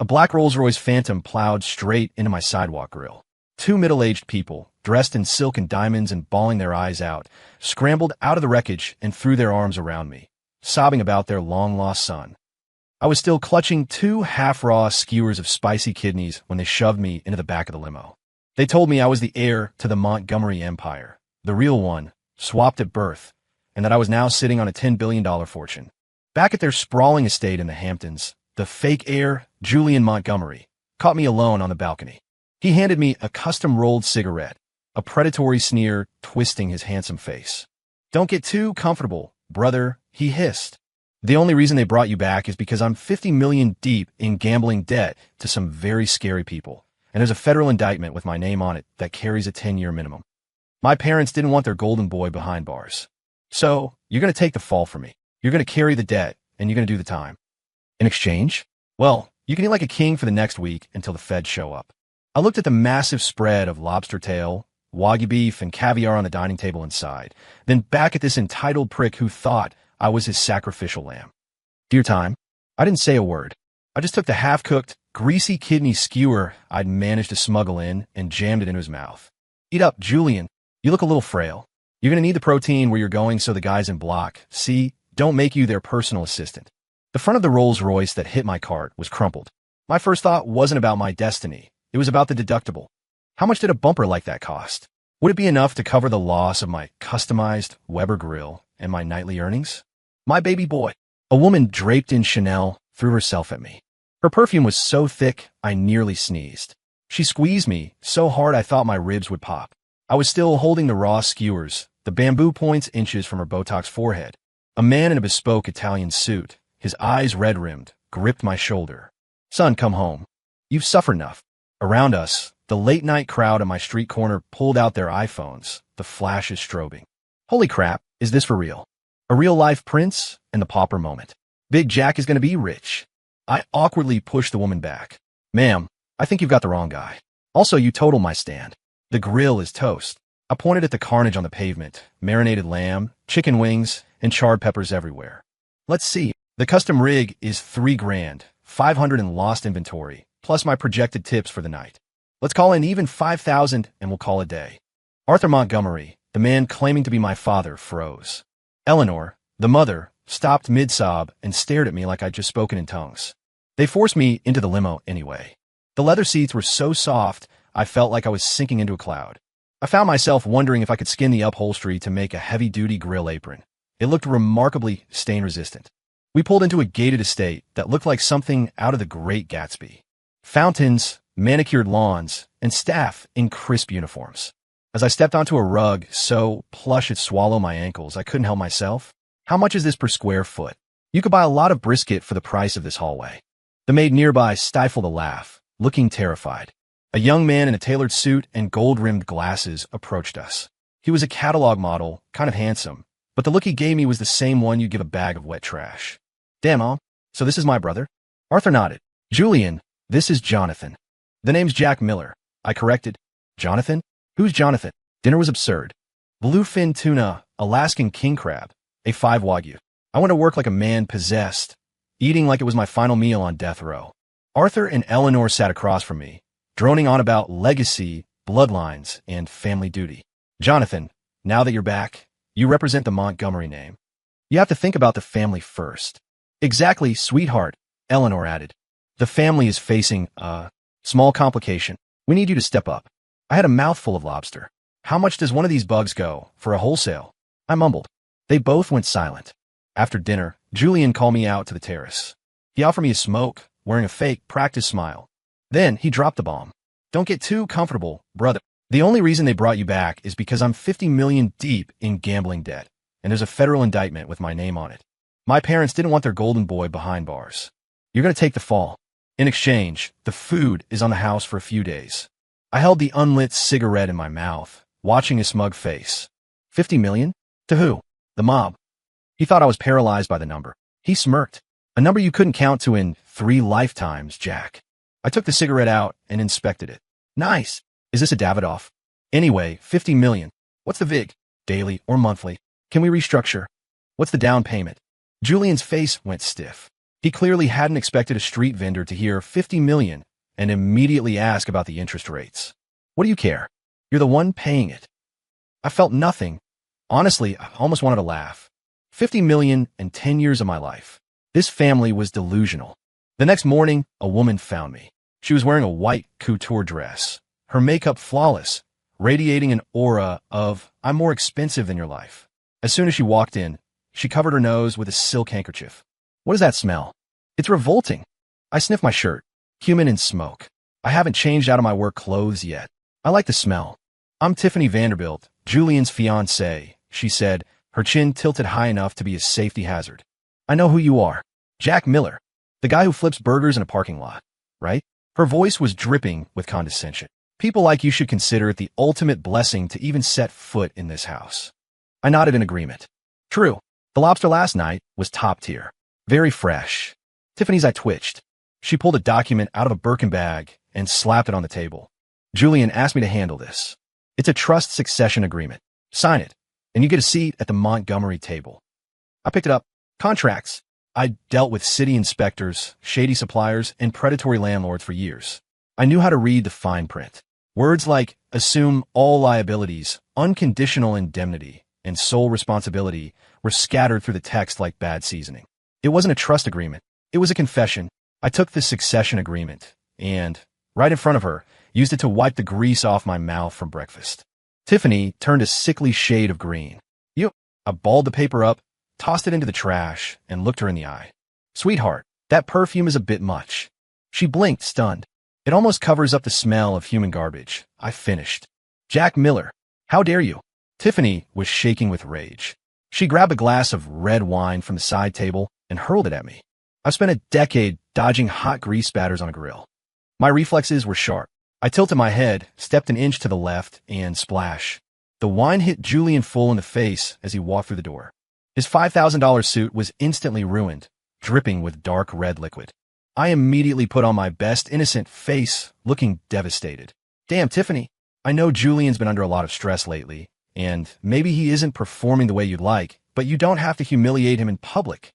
A black Rolls-Royce Phantom plowed straight into my sidewalk grill. Two middle-aged people, dressed in silk and diamonds and bawling their eyes out, scrambled out of the wreckage and threw their arms around me, sobbing about their long-lost son. I was still clutching two half-raw skewers of spicy kidneys when they shoved me into the back of the limo. They told me I was the heir to the Montgomery Empire, the real one, swapped at birth, and that I was now sitting on a $10 billion fortune. Back at their sprawling estate in the Hamptons, the fake heir, Julian Montgomery, caught me alone on the balcony. He handed me a custom-rolled cigarette, a predatory sneer twisting his handsome face. "Don't get too comfortable, brother," he hissed. "The only reason they brought you back is because I'm 50 million deep in gambling debt to some very scary people, and there's a federal indictment with my name on it that carries a 10-year minimum. My parents didn't want their golden boy behind bars. So, you're going to take the fall for me. You're going to carry the debt, and you're going to do the time. In exchange? Well, you can eat like a king for the next week until the feds show up." I looked at the massive spread of lobster tail, wagyu beef, and caviar on the dining table inside, then back at this entitled prick who thought I was his sacrificial lamb. "Dear time." I didn't say a word. I just took the half-cooked, greasy kidney skewer I'd managed to smuggle in and jammed it into his mouth. "Eat up, Julian. You look a little frail. You're going to need the protein where you're going so the guys in block, see, don't make you their personal assistant." The front of the Rolls-Royce that hit my cart was crumpled. My first thought wasn't about my destiny. It was about the deductible. How much did a bumper like that cost? Would it be enough to cover the loss of my customized Weber grill and my nightly earnings? My baby boy. A woman draped in Chanel threw herself at me. Her perfume was so thick, I nearly sneezed. She squeezed me so hard I thought my ribs would pop. I was still holding the raw skewers, the bamboo points inches from her Botox forehead. A man in a bespoke Italian suit, his eyes red-rimmed, gripped my shoulder. "Son, come home. You've suffered enough." Around us, the late-night crowd at my street corner pulled out their iPhones, the flashes strobing. Holy crap, is this for real? A real-life Prince and the pauper moment. Big Jack is going to be rich. I awkwardly pushed the woman back. "Ma'am, I think you've got the wrong guy. Also, you total my stand. The grill is toast." I pointed at the carnage on the pavement, marinated lamb, chicken wings, and charred peppers everywhere. "Let's see. The custom rig is $3,000, 500 in lost inventory, plus my projected tips for the night. Let's call in even 5,000 and we'll call it a day." Arthur Montgomery, the man claiming to be my father, froze. Eleanor, the mother, stopped mid-sob and stared at me like I'd just spoken in tongues. They forced me into the limo anyway. The leather seats were so soft, I felt like I was sinking into a cloud. I found myself wondering if I could skin the upholstery to make a heavy-duty grill apron. It looked remarkably stain-resistant. We pulled into a gated estate that looked like something out of The Great Gatsby. Fountains, manicured lawns, and staff in crisp uniforms. As I stepped onto a rug so plush it swallowed my ankles, I couldn't help myself. "How much is this per square foot? You could buy a lot of brisket for the price of this hallway." The maid nearby stifled a laugh, looking terrified. A young man in a tailored suit and gold-rimmed glasses approached us. He was a catalog model, kind of handsome, but the look he gave me was the same one you'd give a bag of wet trash. "Damn, Mom. So this is my brother?" Arthur nodded. "Julian, this is Jonathan." "The name's Jack Miller," I corrected. "Jonathan? Who's Jonathan?" Dinner was absurd. Bluefin tuna, Alaskan king crab, a 5 wagyu. I went to work like a man possessed, eating like it was my final meal on death row. Arthur and Eleanor sat across from me, droning on about legacy, bloodlines, and family duty. "Jonathan, now that you're back, you represent the Montgomery name. You have to think about the family first." "Exactly, sweetheart," Eleanor added. "The family is facing a small complication. We need you to step up." I had a mouthful of lobster. "How much does one of these bugs go for a wholesale?" I mumbled. They both went silent. After dinner, Julian called me out to the terrace. He offered me a smoke, wearing a fake practice smile. Then he dropped the bomb. "Don't get too comfortable, brother. The only reason they brought you back is because I'm 50 million deep in gambling debt, and there's a federal indictment with my name on it. My parents didn't want their golden boy behind bars. You're going to take the fall. In exchange, the food is on the house for a few days." I held the unlit cigarette in my mouth, watching his smug face. 50 million? To who? The mob. He thought I was paralyzed by the number. He smirked. "A number you couldn't count to in 3 lifetimes, Jack." I took the cigarette out and inspected it. "Nice. Is this a Davidoff? Anyway, 50 million. What's the VIG? Daily or monthly? Can we restructure? What's the down payment?" Julian's face went stiff. He clearly hadn't expected a street vendor to hear 50 million and immediately ask about the interest rates. What do you care? You're the one paying it. I felt nothing. Honestly, I almost wanted to laugh. 50 million and 10 years of my life. This family was delusional. The next morning, a woman found me. She was wearing a white couture dress, her makeup flawless, radiating an aura of, I'm more expensive than your life. As soon as she walked in, she covered her nose with a silk handkerchief. What does that smell? It's revolting. I sniffed my shirt. Cumin and smoke. I haven't changed out of my work clothes yet. I like the smell. I'm Tiffany Vanderbilt, Julian's fiancée, she said, her chin tilted high enough to be a safety hazard. I know who you are. Jack Miller. The guy who flips burgers in a parking lot, right? Her voice was dripping with condescension. People like you should consider it the ultimate blessing to even set foot in this house. I nodded in agreement. True. The lobster last night was top tier. Very fresh. Tiffany's eye twitched. She pulled a document out of a Birkin bag and slapped it on the table. Julian asked me to handle this. It's a trust succession agreement. Sign it, and you get a seat at the Montgomery table. I picked it up. Contracts. I dealt with city inspectors, shady suppliers, and predatory landlords for years. I knew how to read the fine print. Words like assume all liabilities, unconditional indemnity, and sole responsibility were scattered through the text like bad seasoning. It wasn't a trust agreement. It was a confession. I took the succession agreement and, right in front of her, used it to wipe the grease off my mouth from breakfast. Tiffany turned a sickly shade of green. You. I balled the paper up, tossed it into the trash, and looked her in the eye. Sweetheart, that perfume is a bit much. She blinked, stunned. It almost covers up the smell of human garbage. I finished. Jack Miller, how dare you? Tiffany was shaking with rage. She grabbed a glass of red wine from the side table and hurled it at me. I've spent a decade dodging hot grease spatters on a grill. My reflexes were sharp. I tilted my head, stepped an inch to the left, and splash. The wine hit Julian full in the face as he walked through the door. His $5,000 suit was instantly ruined, dripping with dark red liquid. I immediately put on my best innocent face, looking devastated. Damn, Tiffany. I know Julian's been under a lot of stress lately, and maybe he isn't performing the way you'd like, but you don't have to humiliate him in public.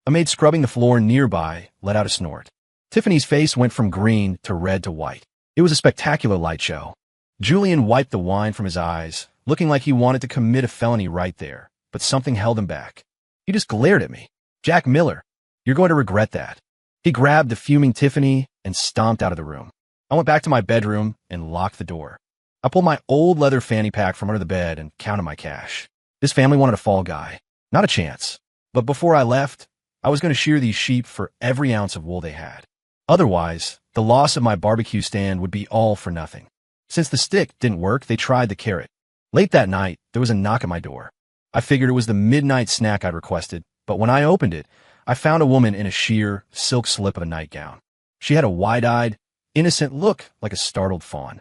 A maid scrubbing the floor nearby let out a snort. Tiffany's face went from green to red to white. It was a spectacular light show. Julian wiped the wine from his eyes, looking like he wanted to commit a felony right there, but something held him back. He just glared at me. Jack Miller, you're going to regret that. He grabbed the fuming Tiffany and stomped out of the room. I went back to my bedroom and locked the door. I pulled my old leather fanny pack from under the bed and counted my cash. This family wanted a fall guy. Not a chance. But before I left, I was going to shear these sheep for every ounce of wool they had. Otherwise, the loss of my barbecue stand would be all for nothing. Since the stick didn't work, they tried the carrot. Late that night, there was a knock at my door. I figured it was the midnight snack I'd requested, but when I opened it, I found a woman in a sheer, silk slip of a nightgown. She had a wide-eyed, innocent look like a startled fawn.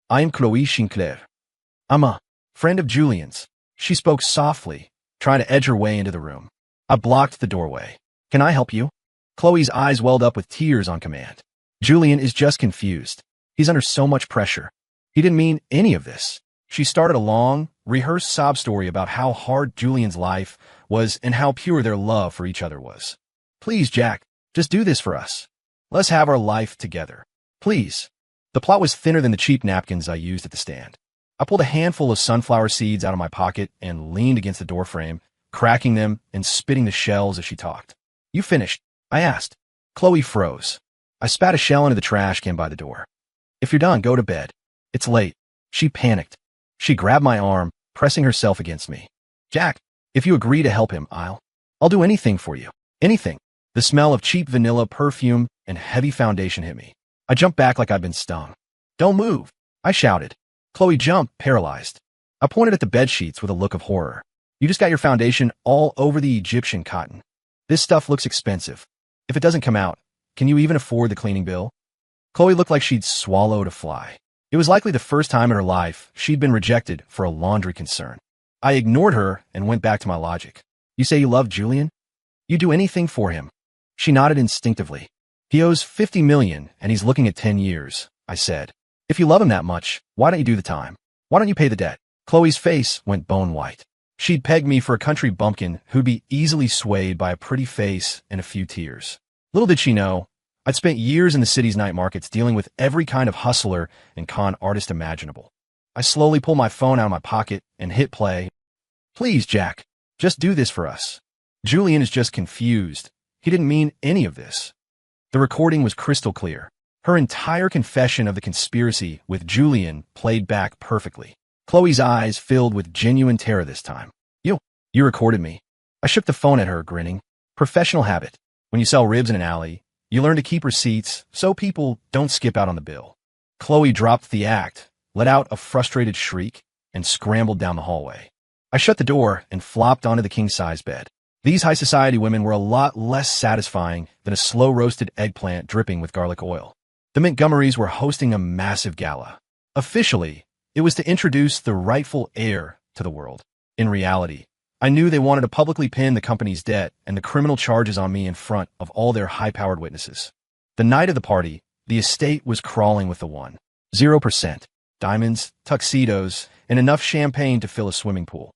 I'm Chloe Sinclair. I'm a friend of Julian's. She spoke softly, trying to edge her way into the room. I blocked the doorway. Can I help you? Chloe's eyes welled up with tears on command. Julian is just confused. He's under so much pressure. He didn't mean any of this. She started a long, rehearsed sob story about how hard Julian's life was and how pure their love for each other was. Please, Jack, just do this for us. Let's have our life together. Please. The plot was thinner than the cheap napkins I used at the stand. I pulled a handful of sunflower seeds out of my pocket and leaned against the doorframe, cracking them and spitting the shells as she talked. You finished? I asked. Chloe froze. I spat a shell into the trash can by the door. If you're done, go to bed. It's late. She panicked. She grabbed my arm, pressing herself against me. Jack, if you agree to help him, I'll do anything for you. Anything. The smell of cheap vanilla perfume and heavy foundation hit me. I jumped back like I'd been stung. Don't move, I shouted. Chloe jumped, paralyzed. I pointed at the bedsheets with a look of horror. You just got your foundation all over the Egyptian cotton. This stuff looks expensive. If it doesn't come out, can you even afford the cleaning bill? Chloe looked like she'd swallowed a fly. It was likely the first time in her life she'd been rejected for a laundry concern. I ignored her and went back to my logic. You say you love Julian? You'd do anything for him. She nodded instinctively. He owes 50 million and he's looking at 10 years, I said. If you love him that much, why don't you do the time? Why don't you pay the debt? Chloe's face went bone white. She'd pegged me for a country bumpkin who'd be easily swayed by a pretty face and a few tears. Little did she know, I'd spent years in the city's night markets dealing with every kind of hustler and con artist imaginable. I slowly pulled my phone out of my pocket and hit play. Please, Jack, just do this for us. Julian is just confused. He didn't mean any of this. The recording was crystal clear. Her entire confession of the conspiracy with Julian played back perfectly. Chloe's eyes filled with genuine terror this time. You recorded me. I shook the phone at her, grinning. Professional habit. When you sell ribs in an alley, you learn to keep receipts so people don't skip out on the bill. Chloe dropped the act, let out a frustrated shriek, and scrambled down the hallway. I shut the door and flopped onto the king-size bed. These high society women were a lot less satisfying than a slow-roasted eggplant dripping with garlic oil. The Montgomerys were hosting a massive gala. Officially, it was to introduce the rightful heir to the world. In reality, I knew they wanted to publicly pin the company's debt and the criminal charges on me in front of all their high-powered witnesses. The night of the party, the estate was crawling with the 0%, diamonds, tuxedos, and enough champagne to fill a swimming pool.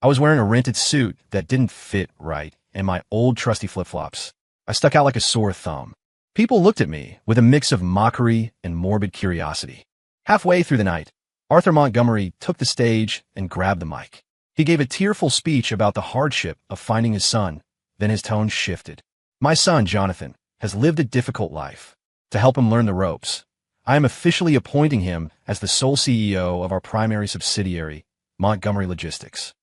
I was wearing a rented suit that didn't fit right and my old trusty flip-flops. I stuck out like a sore thumb. People looked at me with a mix of mockery and morbid curiosity. Halfway through the night, Arthur Montgomery took the stage and grabbed the mic. He gave a tearful speech about the hardship of finding his son, then his tone shifted. My son, Jonathan, has lived a difficult life. To help him learn the ropes, I am officially appointing him as the sole CEO of our primary subsidiary, Montgomery Logistics.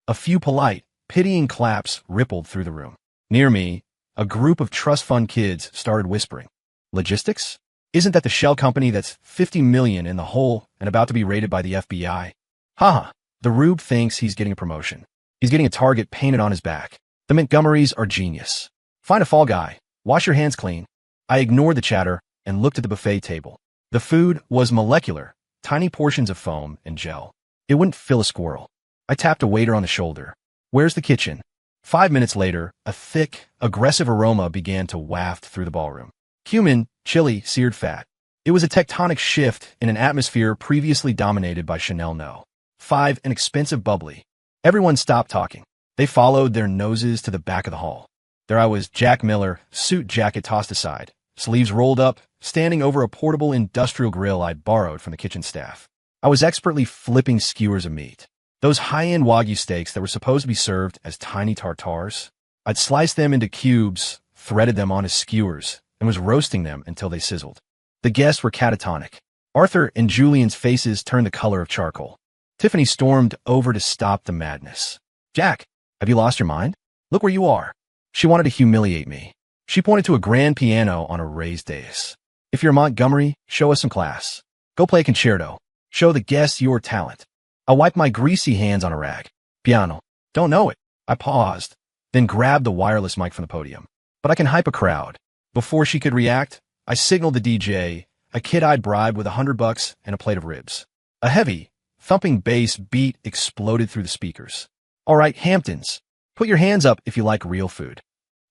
A few polite, pitying claps rippled through the room. Near me, a group of trust fund kids started whispering. Logistics? Isn't that the shell company that's $50 million in the hole and about to be raided by the FBI? Haha, the rube thinks he's getting a promotion. He's getting a target painted on his back. The Montgomerys are genius. Find a fall guy. Wash your hands clean. I ignored the chatter and looked at the buffet table. The food was molecular, tiny portions of foam and gel. It wouldn't fill a squirrel. I tapped a waiter on the shoulder. Where's the kitchen? 5 minutes later, a thick, aggressive aroma began to waft through the ballroom. Cumin, chili, seared fat. It was a tectonic shift in an atmosphere previously dominated by Chanel No. 5, an expensive bubbly. Everyone stopped talking. They followed their noses to the back of the hall. There I was, Jack Miller, suit jacket tossed aside, sleeves rolled up, standing over a portable industrial grill I'd borrowed from the kitchen staff. I was expertly flipping skewers of meat. Those high-end Wagyu steaks that were supposed to be served as tiny tartars. I'd sliced them into cubes, threaded them onto skewers, and was roasting them until they sizzled. The guests were catatonic. Arthur and Julian's faces turned the color of charcoal. Tiffany stormed over to stop the madness. Jack, have you lost your mind? Look where you are. She wanted to humiliate me. She pointed to a grand piano on a raised dais. If you're Montgomery, show us some class. Go play a concerto. Show the guests your talent. I wiped my greasy hands on a rag. Piano. Don't know it. I paused, then grabbed the wireless mic from the podium. But I can hype a crowd. Before she could react, I signaled the DJ, a kid I'd bribed with $100 and a plate of ribs. A heavy, thumping bass beat exploded through the speakers. All right, Hamptons, put your hands up if you like real food.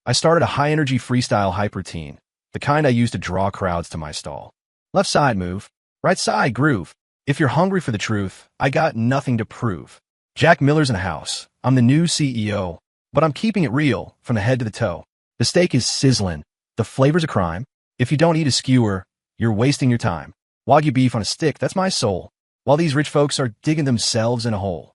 I started a high-energy freestyle hype routine, the kind I used to draw crowds to my stall. Left side move, right side groove. If you're hungry for the truth, I got nothing to prove. Jack Miller's in the house. I'm the new CEO, but I'm keeping it real from the head to the toe. The steak is sizzling. The flavor's a crime. If you don't eat a skewer, you're wasting your time. Wagyu beef on a stick, that's my soul, while these rich folks are digging themselves in a hole.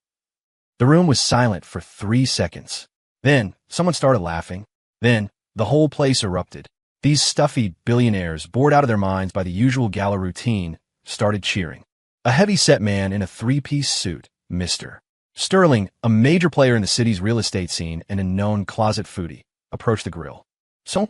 The room was silent for 3 seconds. Then, someone started laughing. Then, the whole place erupted. These stuffy billionaires, bored out of their minds by the usual gala routine, started cheering. A heavy-set man in a 3-piece suit, Mr. Sterling, a major player in the city's real estate scene and a known closet foodie, approached the grill. So,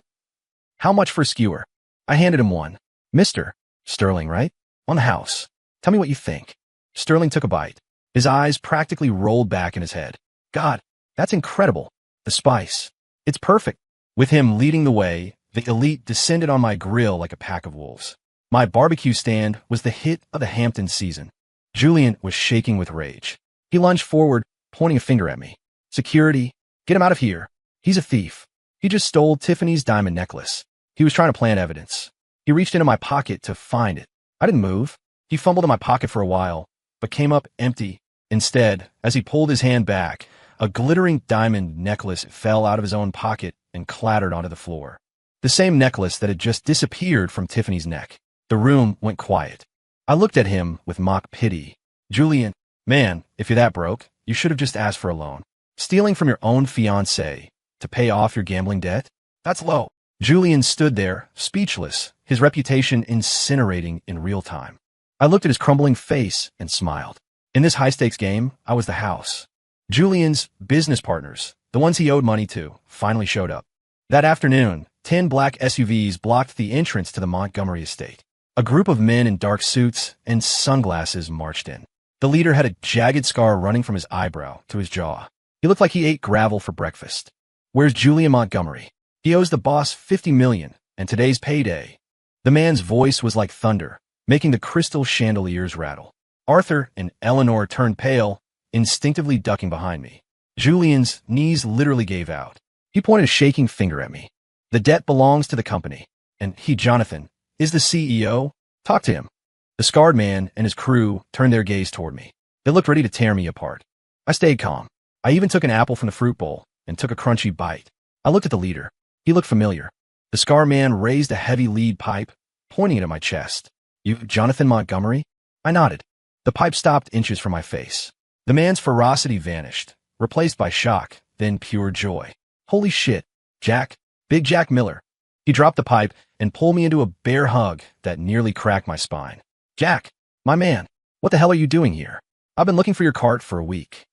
how much for a skewer? I handed him one. Mr. Sterling, right? On the house. Tell me what you think. Sterling took a bite. His eyes practically rolled back in his head. God, that's incredible. The spice. It's perfect. With him leading the way, the elite descended on my grill like a pack of wolves. My barbecue stand was the hit of the Hampton season. Julian was shaking with rage. He lunged forward, pointing a finger at me. Security, get him out of here. He's a thief. He just stole Tiffany's diamond necklace. He was trying to plant evidence. He reached into my pocket to find it. I didn't move. He fumbled in my pocket for a while, but came up empty. Instead, as he pulled his hand back, A glittering diamond necklace fell out of his own pocket and clattered onto the floor. The same necklace that had just disappeared from Tiffany's neck. The room went quiet. I looked at him with mock pity. Julian, man, if you're that broke, you should have just asked for a loan. Stealing from your own fiancée to pay off your gambling debt? That's low. Julian stood there, speechless, his reputation incinerating in real time. I looked at his crumbling face and smiled. In this high-stakes game, I was the house. Julian's business partners, the ones he owed money to, finally showed up. That afternoon, 10 black SUVs blocked the entrance to the Montgomery estate. A group of men in dark suits and sunglasses marched in. The leader had a jagged scar running from his eyebrow to his jaw. He looked like he ate gravel for breakfast. Where's Julian Montgomery? He owes the boss $50 million, and today's payday. The man's voice was like thunder, making the crystal chandeliers rattle. Arthur and Eleanor turned pale, instinctively ducking behind me. Julian's knees literally gave out. He pointed a shaking finger at me. The debt belongs to the company, and he, Jonathan, is the CEO. Talk to him. The scarred man and his crew turned their gaze toward me. They looked ready to tear me apart. I stayed calm. I even took an apple from the fruit bowl and took a crunchy bite. I looked at the leader. He looked familiar. The scar man raised a heavy lead pipe, pointing it at my chest. You, Jonathan Montgomery? I nodded. The pipe stopped inches from my face. The man's ferocity vanished, replaced by shock, then pure joy. Holy shit, Jack. Big Jack Miller. He dropped the pipe and pulled me into a bear hug that nearly cracked my spine. Jack, my man, what the hell are you doing here? I've been looking for your cart for a week.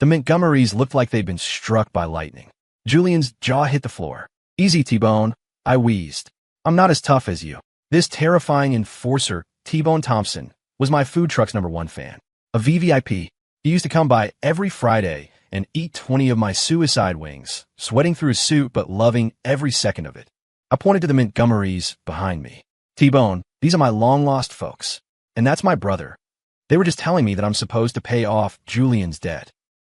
The Montgomerys looked like they'd been struck by lightning. Julian's jaw hit the floor. Easy, T-Bone, I wheezed. I'm not as tough as you. This terrifying enforcer, T-Bone Thompson, was my food truck's #1 fan. A VVIP. He used to come by every Friday and eat 20 of my suicide wings, sweating through his suit but loving every second of it. I pointed to the Montgomerys behind me. T-Bone, these are my long-lost folks. And that's my brother. They were just telling me that I'm supposed to pay off Julian's debt.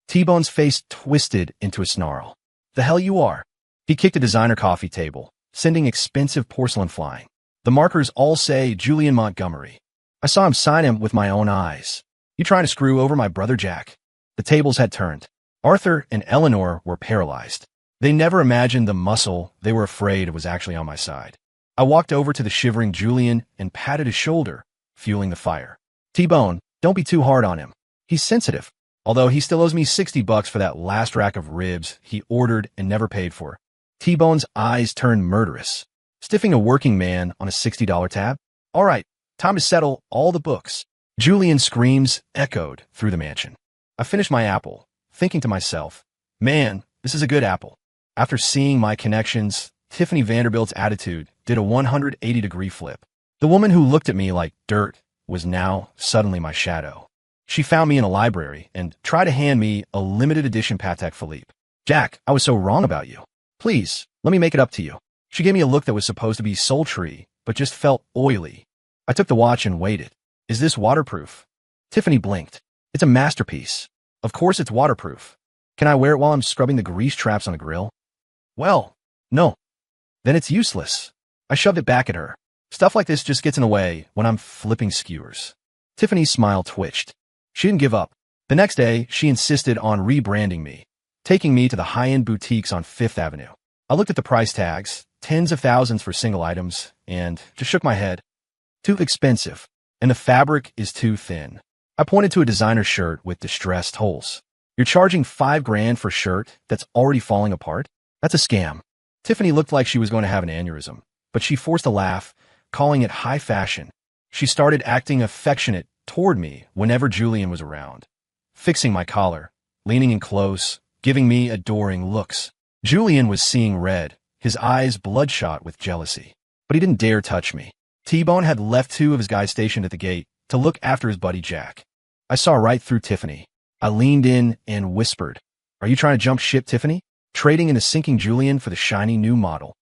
T-Bone's face twisted into a snarl. The hell you are? He kicked a designer coffee table, sending expensive porcelain flying. The markers all say Julian Montgomery. I saw him sign him with my own eyes. You trying to screw over my brother Jack? The tables had turned. Arthur and Eleanor were paralyzed. They never imagined the muscle they were afraid was actually on my side. I walked over to the shivering Julian and patted his shoulder, fueling the fire. T-Bone, don't be too hard on him. He's sensitive. Although he still owes me $60 for that last rack of ribs he ordered and never paid for. T-Bone's eyes turned murderous. Stiffing a working man on a $60 tab? All right, time to settle all the books. Julian's screams echoed through the mansion. I finished my apple, thinking to myself, man, this is a good apple. After seeing my connections, Tiffany Vanderbilt's attitude did a 180-degree flip. The woman who looked at me like dirt was now suddenly my shadow. She found me in a library and tried to hand me a limited edition Patek Philippe. Jack, I was so wrong about you. Please, let me make it up to you. She gave me a look that was supposed to be sultry, but just felt oily. I took the watch and waited. Is this waterproof? Tiffany blinked. It's a masterpiece. Of course it's waterproof. Can I wear it while I'm scrubbing the grease traps on the grill? Well, no. Then it's useless. I shoved it back at her. Stuff like this just gets in the way when I'm flipping skewers. Tiffany's smile twitched. She didn't give up. The next day, she insisted on rebranding me, taking me to the high-end boutiques on Fifth Avenue. I looked at the price tags, tens of thousands for single items, and just shook my head. Too expensive, and the fabric is too thin. I pointed to a designer shirt with distressed holes. You're charging $5,000 for a shirt that's already falling apart? That's a scam. Tiffany looked like she was going to have an aneurysm, but she forced a laugh, calling it high fashion. She started acting affectionate toward me whenever Julian was around, fixing my collar, leaning in close, giving me adoring looks. Julian was seeing red, his eyes bloodshot with jealousy, but he didn't dare touch me. T-Bone had left 2 of his guys stationed at the gate to look after his buddy Jack. I saw right through Tiffany. I leaned in and whispered, "Are you trying to jump ship, Tiffany? Trading in the sinking Julian for the shiny new model?"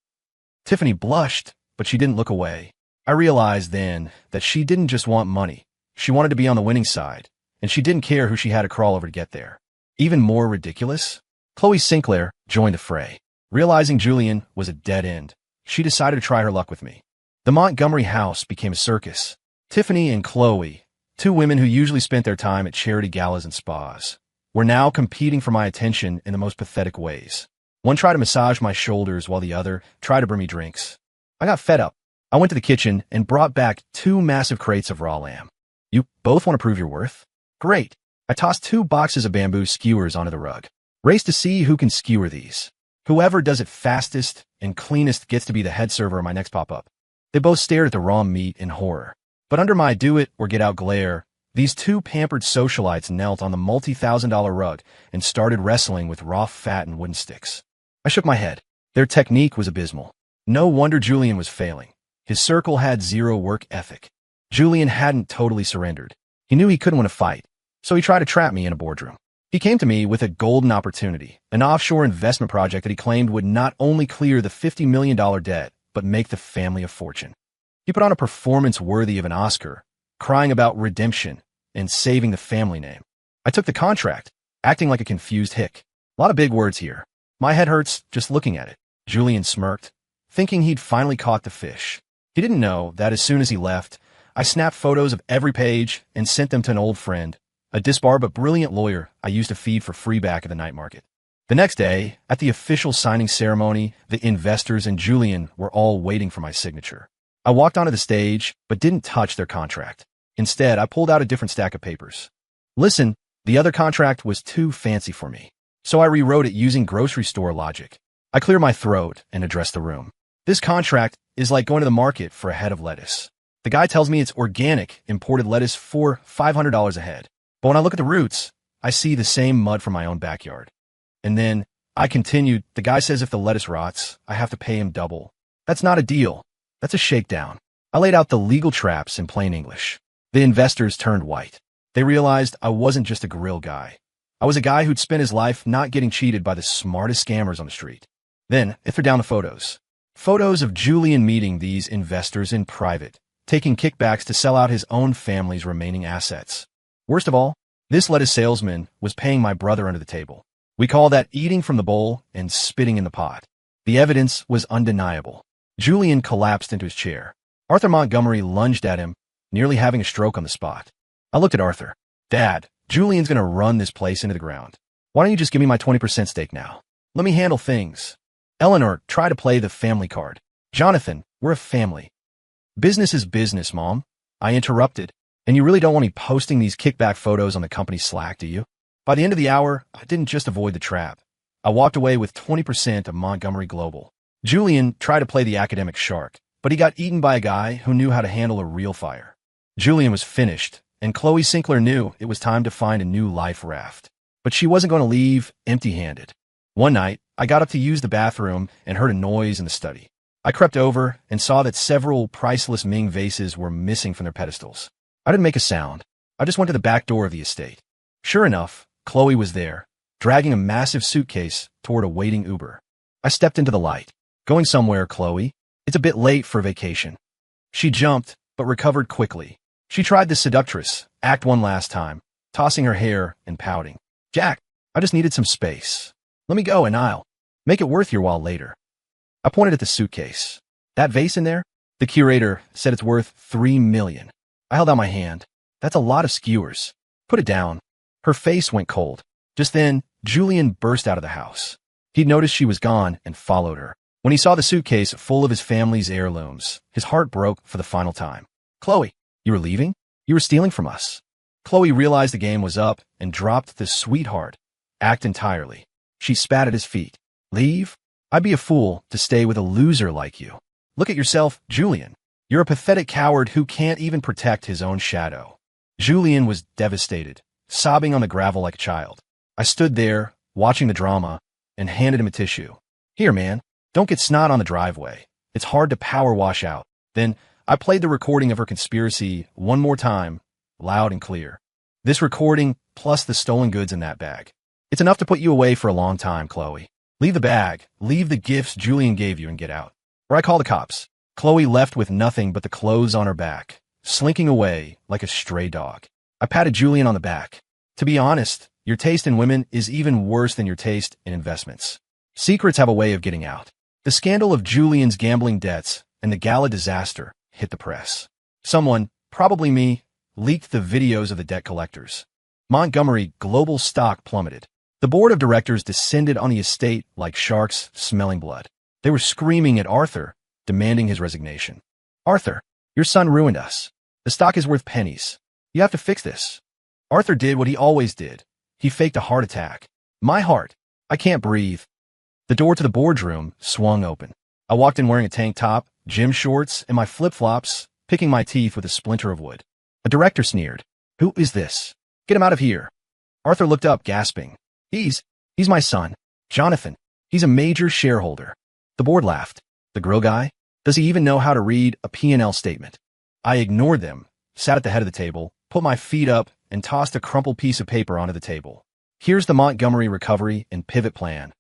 Tiffany blushed, but she didn't look away. I realized then that she didn't just want money. She wanted to be on the winning side, and she didn't care who she had to crawl over to get there. Even more ridiculous, Chloe Sinclair joined the fray. Realizing Julian was a dead end, she decided to try her luck with me. The Montgomery house became a circus. Tiffany and Chloe, 2 women who usually spent their time at charity galas and spas, were now competing for my attention in the most pathetic ways. One tried to massage my shoulders while the other tried to bring me drinks. I got fed up. I went to the kitchen and brought back 2 massive crates of raw lamb. You both want to prove your worth? Great. I tossed 2 boxes of bamboo skewers onto the rug. Race to see who can skewer these. Whoever does it fastest and cleanest gets to be the head server of my next pop-up. They both stared at the raw meat in horror. But under my do-it-or-get-out glare, these 2 pampered socialites knelt on the multi-thousand-dollar rug and started wrestling with raw fat and wooden sticks. I shook my head. Their technique was abysmal. No wonder Julian was failing. His circle had 0 work ethic. Julian hadn't totally surrendered. He knew he couldn't win a fight, so he tried to trap me in a boardroom. He came to me with a golden opportunity, an offshore investment project that he claimed would not only clear the $50 million debt, but make the family a fortune. He put on a performance worthy of an Oscar, crying about redemption and saving the family name. I took the contract, acting like a confused hick. A lot of big words here. My head hurts just looking at it. Julian smirked, thinking he'd finally caught the fish. He didn't know that as soon as he left, I snapped photos of every page and sent them to an old friend, a disbarred but brilliant lawyer I used to feed for free back at the night market. The next day, at the official signing ceremony, the investors and Julian were all waiting for my signature. I walked onto the stage, but didn't touch their contract. Instead, I pulled out a different stack of papers. Listen, the other contract was too fancy for me, so I rewrote it using grocery store logic. I cleared my throat and addressed the room. This contract is like going to the market for a head of lettuce. The guy tells me it's organic, imported lettuce for $500 a head. But when I look at the roots, I see the same mud from my own backyard. And then, I continued, the guy says if the lettuce rots, I have to pay him double. That's not a deal. That's a shakedown. I laid out the legal traps in plain English. The investors turned white. They realized I wasn't just a grill guy. I was a guy who'd spent his life not getting cheated by the smartest scammers on the street. Then, I threw down the photos. Photos of Julian meeting these investors in private, taking kickbacks to sell out his own family's remaining assets. Worst of all, this lettuce salesman was paying my brother under the table. We call that eating from the bowl and spitting in the pot. The evidence was undeniable. Julian collapsed into his chair. Arthur Montgomery lunged at him, nearly having a stroke on the spot. I looked at Arthur. Dad, Julian's going to run this place into the ground. Why don't you just give me my 20% stake now? Let me handle things. Eleanor, try to play the family card. Jonathan, we're a family. Business is business, Mom. I interrupted. And you really don't want me posting these kickback photos on the company's Slack, do you? By the end of the hour, I didn't just avoid the trap. I walked away with 20% of Montgomery Global. Julian tried to play the academic shark, but he got eaten by a guy who knew how to handle a real fire. Julian was finished, and Chloe Sinclair knew it was time to find a new life raft. But she wasn't going to leave empty-handed. One night, I got up to use the bathroom and heard a noise in the study. I crept over and saw that several priceless Ming vases were missing from their pedestals. I didn't make a sound. I just went to the back door of the estate. Sure enough, Chloe was there, dragging a massive suitcase toward a waiting Uber. I stepped into the light. Going somewhere, Chloe? It's a bit late for vacation. She jumped, but recovered quickly. She tried the seductress, act one last time, tossing her hair and pouting. Jack, I just needed some space. Let me go and I'll make it worth your while later. I pointed at the suitcase. That vase in there? The curator said it's worth $3 million. I held out my hand. That's a lot of skewers. Put it down. Her face went cold. Just then, Julian burst out of the house. He'd noticed she was gone and followed her. When he saw the suitcase full of his family's heirlooms, his heart broke for the final time. Chloe, you were leaving? You were stealing from us. Chloe realized the game was up and dropped the sweetheart act entirely. She spat at his feet. Leave? I'd be a fool to stay with a loser like you. Look at yourself, Julian. You're a pathetic coward who can't even protect his own shadow. Julian was devastated, sobbing on the gravel like a child. I stood there, watching the drama, and handed him a tissue. Here, man, don't get snot on the driveway. It's hard to power wash out. Then I played the recording of her conspiracy one more time, loud and clear. This recording, plus the stolen goods in that bag. It's enough to put you away for a long time, Chloe. Leave the bag, leave the gifts Julian gave you and get out. Or I call the cops. Chloe left with nothing but the clothes on her back, slinking away like a stray dog. I patted Julian on the back. To be honest, your taste in women is even worse than your taste in investments. Secrets have a way of getting out. The scandal of Julian's gambling debts and the gala disaster hit the press. Someone, probably me, leaked the videos of the debt collectors. Montgomery global stock plummeted. The board of directors descended on the estate like sharks smelling blood. They were screaming at Arthur, demanding his resignation. Arthur, your son ruined us. The stock is worth pennies. You have to fix this. Arthur did what he always did. He faked a heart attack. My heart. I can't breathe. The door to the boardroom swung open. I walked in wearing a tank top, gym shorts, and my flip-flops, picking my teeth with a splinter of wood. A director sneered. Who is this? Get him out of here. Arthur looked up, gasping. He's my son, Jonathan. He's a major shareholder. The board laughed. The grill guy? Does he even know how to read a P&L statement? I ignored them, sat at the head of the table, put my feet up, and tossed a crumpled piece of paper onto the table. Here's the Montgomery recovery and pivot plan.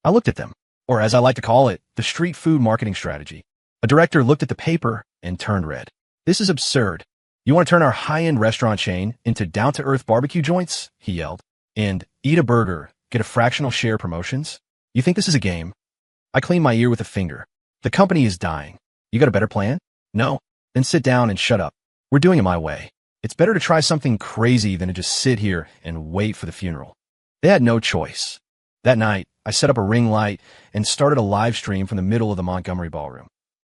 I looked at them, or as I like to call it, the street food marketing strategy. A director looked at the paper and turned red. This is absurd. You want to turn our high-end restaurant chain into down-to-earth barbecue joints? He yelled. And eat a burger, get a fractional share promotions? You think this is a game? I cleaned my ear with a finger. The company is dying. You got a better plan? No? Then sit down and shut up. We're doing it my way. It's better to try something crazy than to just sit here and wait for the funeral. They had no choice. That night, I set up a ring light and started a live stream from the middle of the Montgomery ballroom.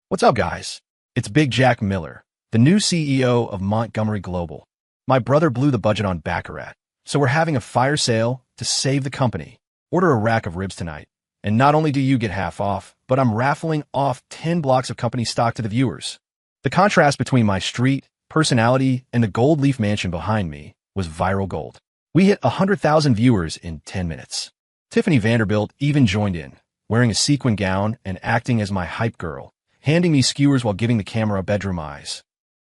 What's up, guys? It's Big Jack Miller, the new CEO of Montgomery Global. My brother blew the budget on Baccarat, so we're having a fire sale to save the company. Order a rack of ribs tonight. And not only do you get half off, but I'm raffling off 10 blocks of company stock to the viewers. The contrast between my street, personality, and the gold leaf mansion behind me was viral gold. We hit 100,000 viewers in 10 minutes. Tiffany Vanderbilt even joined in, wearing a sequin gown and acting as my hype girl, handing me skewers while giving the camera bedroom eyes.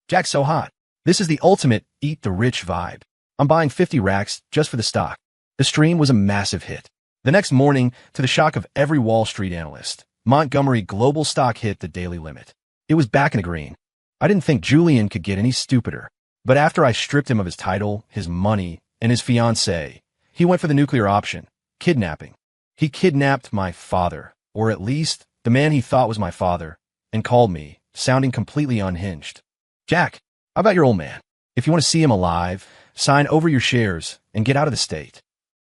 Jack's so hot. This is the ultimate eat the rich vibe. I'm buying 50 racks just for the stock. The stream was a massive hit. The next morning, to the shock of every Wall Street analyst, Montgomery global stock hit the daily limit. It was back in the green. I didn't think Julian could get any stupider. But after I stripped him of his title, his money, and his fiancée, he went for the nuclear option, kidnapping. He kidnapped my father, or at least the man he thought was my father, and called me, sounding completely unhinged. Jack, how about your old man? If you want to see him alive, sign over your shares and get out of the state.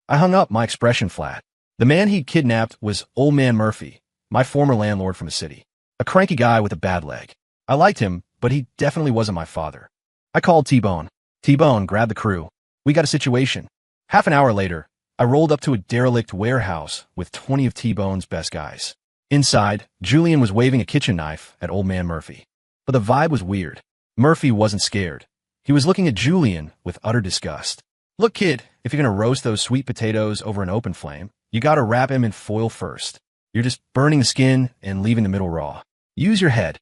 I hung up, my expression flat. The man he'd kidnapped was Old Man Murphy, my former landlord from the city. A cranky guy with a bad leg. I liked him, but he definitely wasn't my father. I called T-Bone. T-Bone grabbed the crew. We got a situation. Half an hour later, I rolled up to a derelict warehouse with 20 of T-Bone's best guys. Inside, Julian was waving a kitchen knife at Old Man Murphy. But the vibe was weird. Murphy wasn't scared. He was looking at Julian with utter disgust. Look, kid, if you're going to roast those sweet potatoes over an open flame, you got to wrap him in foil first. You're just burning the skin and leaving the middle raw. Use your head.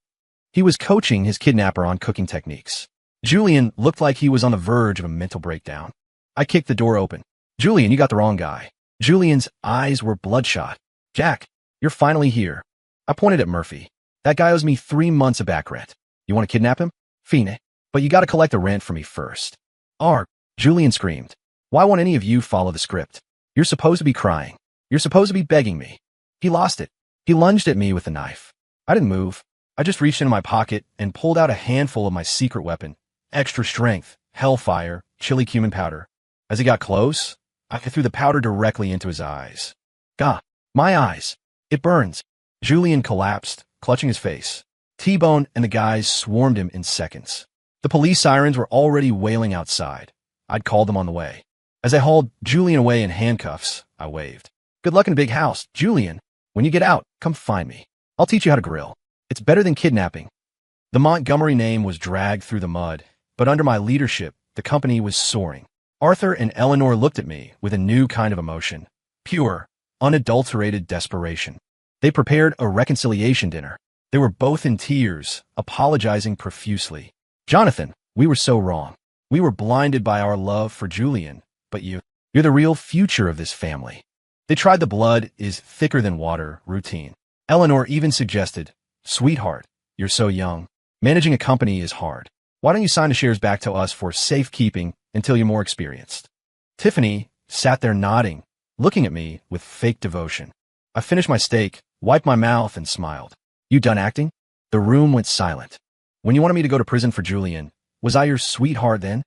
He was coaching his kidnapper on cooking techniques. Julian looked like he was on the verge of a mental breakdown. I kicked the door open. Julian, you got the wrong guy. Julian's eyes were bloodshot. Jack, you're finally here. I pointed at Murphy. That guy owes me 3 months of Baccarat. You want to kidnap him? Fine. But you got to collect the rent from me first. Arg. Julian screamed. Why won't any of you follow the script? You're supposed to be crying. You're supposed to be begging me. He lost it. He lunged at me with the knife. I didn't move. I just reached into my pocket and pulled out a handful of my secret weapon. Extra strength, hellfire, chili cumin powder. As he got close, I threw the powder directly into his eyes. Gah, my eyes. It burns. Julian collapsed, clutching his face. T-Bone and the guys swarmed him in seconds. The police sirens were already wailing outside. I'd called them on the way. As I hauled Julian away in handcuffs, I waved. Good luck in a big house, Julian. When you get out, come find me. I'll teach you how to grill. It's better than kidnapping. The Montgomery name was dragged through the mud, but under my leadership, the company was soaring. Arthur and Eleanor looked at me with a new kind of emotion. Pure, unadulterated desperation. They prepared a reconciliation dinner. They were both in tears, apologizing profusely. Jonathan, we were so wrong. We were blinded by our love for Julian, but you're the real future of this family. They tried the blood is thicker than water routine. Eleanor even suggested, sweetheart, you're so young. Managing a company is hard. Why don't you sign the shares back to us for safekeeping until you're more experienced? Tiffany sat there nodding, looking at me with fake devotion. I finished my steak, wiped my mouth, and smiled. You done acting? The room went silent. When you wanted me to go to prison for Julian, was I your sweetheart then?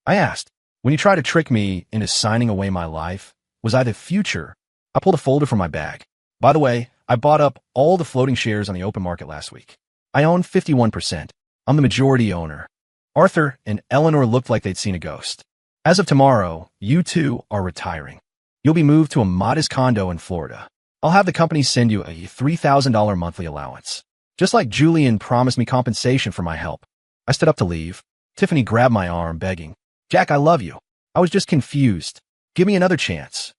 I asked. When you try to trick me into signing away my life, was I the future? I pulled a folder from my bag. By the way, I bought up all the floating shares on the open market last week. I own 51%. I'm the majority owner. Arthur and Eleanor looked like they'd seen a ghost. As of tomorrow, you two are retiring. You'll be moved to a modest condo in Florida. I'll have the company send you a $3,000 monthly allowance. Just like Julian promised me compensation for my help. I stood up to leave. Tiffany grabbed my arm, begging, "Jack, I love you. I was just confused. Give me another chance."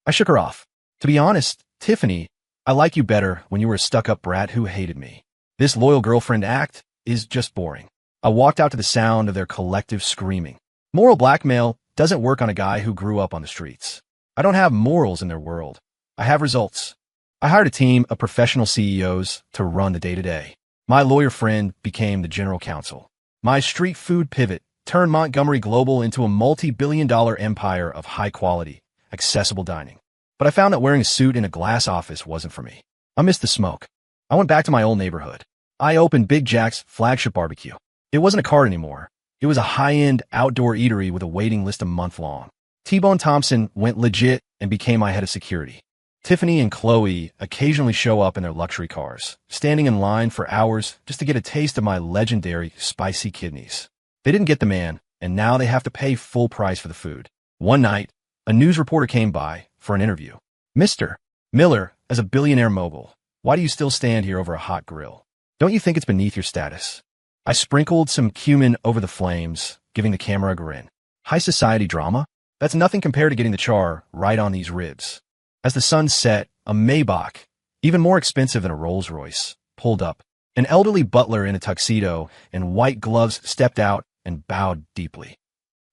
I shook her off. To be honest, Tiffany, I like you better when you were a stuck-up brat who hated me. This loyal girlfriend act is just boring. I walked out to the sound of their collective screaming. Moral blackmail doesn't work on a guy who grew up on the streets. I don't have morals in their world. I have results. I hired a team of professional CEOs to run the day-to-day. My lawyer friend became the general counsel. My street food pivot turned Montgomery Global into a multi-billion-dollar empire of high-quality, accessible dining. But I found that wearing a suit in a glass office wasn't for me. I missed the smoke. I went back to my old neighborhood. I opened Big Jack's flagship barbecue. It wasn't a cart anymore. It was a high-end outdoor eatery with a waiting list a month long. T-Bone Thompson went legit and became my head of security. Tiffany and Chloe occasionally show up in their luxury cars, standing in line for hours just to get a taste of my legendary spicy kidneys. They didn't get the man, and now they have to pay full price for the food. One night, a news reporter came by for an interview. "Mr. Miller, as a billionaire mogul, why do you still stand here over a hot grill? Don't you think it's beneath your status?" I sprinkled some cumin over the flames, giving the camera a grin. High society drama? That's nothing compared to getting the char right on these ribs. As the sun set, a Maybach, even more expensive than a Rolls-Royce, pulled up. An elderly butler in a tuxedo and white gloves stepped out and bowed deeply.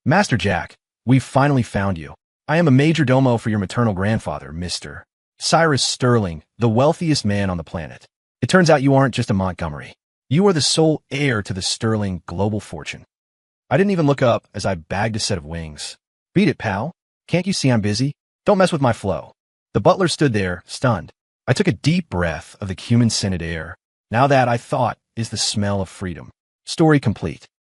"Master Jack, we've finally found you. I am a major domo for your maternal grandfather, Mr. Cyrus Sterling, the wealthiest man on the planet. It turns out you aren't just a Montgomery. You are the sole heir to the Sterling global fortune." I didn't even look up as I bagged a set of wings. "Beat it, pal. Can't you see I'm busy? Don't mess with my flow." The butler stood there, stunned. I took a deep breath of the cumin-scented air. Now that, I thought, is the smell of freedom. Story complete.